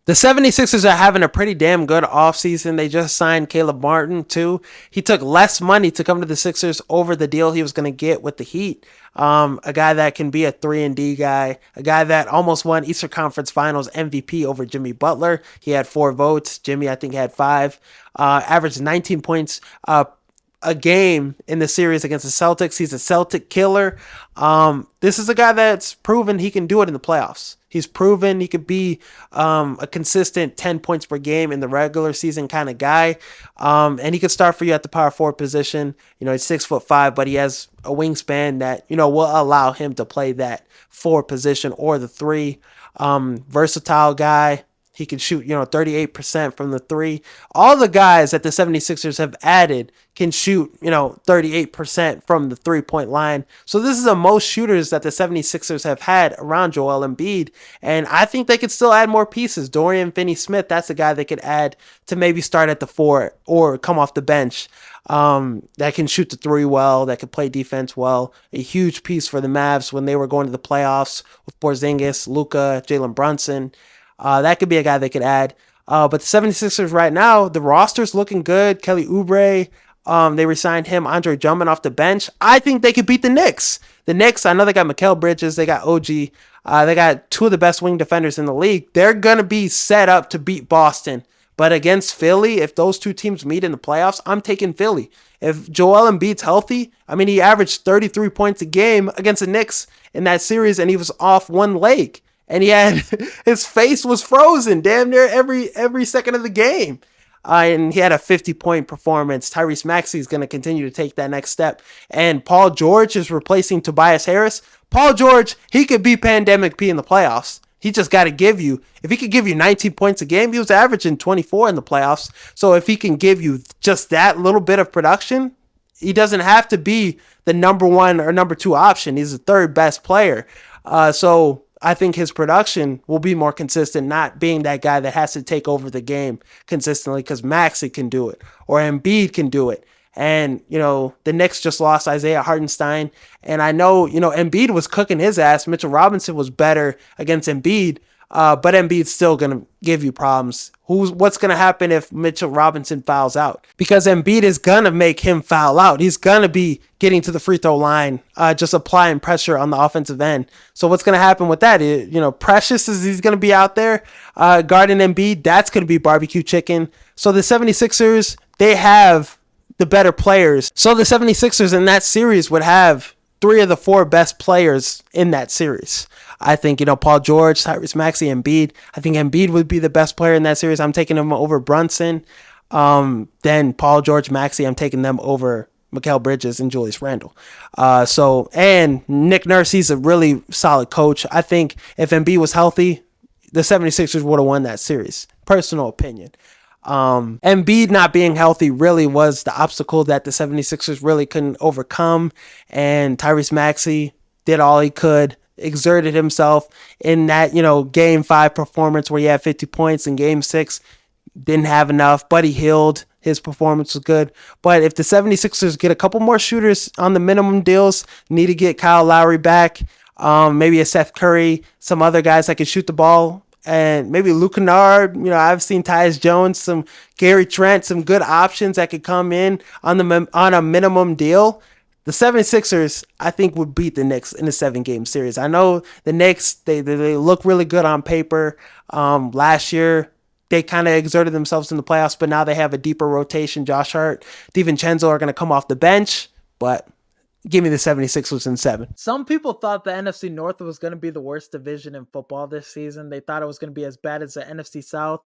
The 76ers are having a pretty damn good offseason. They just signed Caleb Martin, too. He took less money to come to the Sixers over the deal he was going to get with the Heat. A guy that can be a 3-and-D guy, a guy that almost won Eastern Conference Finals MVP over Jimmy Butler. He had 4 votes. Jimmy, I think, had 5. Averaged 19 points a game in the series against the Celtics. He's a Celtic killer. This is a guy that's proven he can do it in the playoffs. He's proven he could be a consistent 10 points per game in the regular season kind of guy. And he could start for you at the power forward position. You know, he's 6'5", but he has a wingspan that, you know, will allow him to play that 4 position or the 3. Versatile guy. He can shoot, 38% from the 3. All the guys that the 76ers have added can shoot, 38% from the 3-point line. So this is the most shooters that the 76ers have had around Joel Embiid. And I think they could still add more pieces. Dorian Finney-Smith, that's a guy they could add to maybe start at the 4 or come off the bench. That can shoot the 3 well, that can play defense well. A huge piece for the Mavs when they were going to the playoffs with Porzingis, Luka, Jalen Brunson. That could be a guy they could add. But the 76ers right now, the roster's looking good. Kelly Oubre, they re-signed him. Andre Drummond off the bench. I think they could beat the Knicks. The Knicks, I know they got Mikal Bridges. They got OG. They got 2 of the best wing defenders in the league. They're going to be set up to beat Boston. But against Philly, if those 2 teams meet in the playoffs, I'm taking Philly. If Joel Embiid's healthy, he averaged 33 points a game against the Knicks in that series, and he was off one leg. And he had his face was frozen damn near every second of the game. And he had a 50-point performance. Tyrese Maxey is going to continue to take that next step. And Paul George is replacing Tobias Harris. Paul George, he could be Pandemic P in the playoffs. He just got to if he could give you 19 points a game, he was averaging 24 in the playoffs. So if he can give you just that little bit of production, he doesn't have to be the number 1 or number 2 option. He's the 3rd best player. So I think his production will be more consistent, not being that guy that has to take over the game consistently, because Maxey can do it or Embiid can do it. And, the Knicks just lost Isaiah Hartenstein. And I know, Embiid was cooking his ass. Mitchell Robinson was better against Embiid, but Embiid's still going to give you problems. What's going to happen if Mitchell Robinson fouls out? Because Embiid is going to make him foul out. He's going to be getting to the free throw line, just applying pressure on the offensive end. So what's going to happen with that? Precious he's going to be out there guarding Embiid. That's going to be barbecue chicken. So the 76ers, they have the better players. So the 76ers in that series would have 3 of the 4 best players in that series. I think, Paul George, Tyrese Maxey, Embiid. I think Embiid would be the best player in that series. I'm taking him over Brunson. Then Paul George, Maxey, I'm taking them over Mikal Bridges and Julius Randle. And Nick Nurse, he's a really solid coach. I think if Embiid was healthy, the 76ers would have won that series. Personal opinion. Embiid not being healthy really was the obstacle that the 76ers really couldn't overcome. And Tyrese Maxey did all he could, exerted himself in that, game 5 performance where he had 50 points. In game 6, didn't have enough, but he healed. His performance was good. But if the 76ers get a couple more shooters on the minimum deals, need to get Kyle Lowry back, maybe a Seth Curry, some other guys that can shoot the ball, and maybe Luke Kennard. I've seen Tyus Jones, some Gary Trent, some good options that could come in on a minimum deal. The 76ers, I think, would beat the Knicks in a 7-game series. I know the Knicks, they look really good on paper. Last year, they kind of exerted themselves in the playoffs, but now they have a deeper rotation. Josh Hart, DiVincenzo are going to come off the bench, but give me the 76ers in 7. Some people thought the NFC North was going to be the worst division in football this season. They thought it was going to be as bad as the NFC South.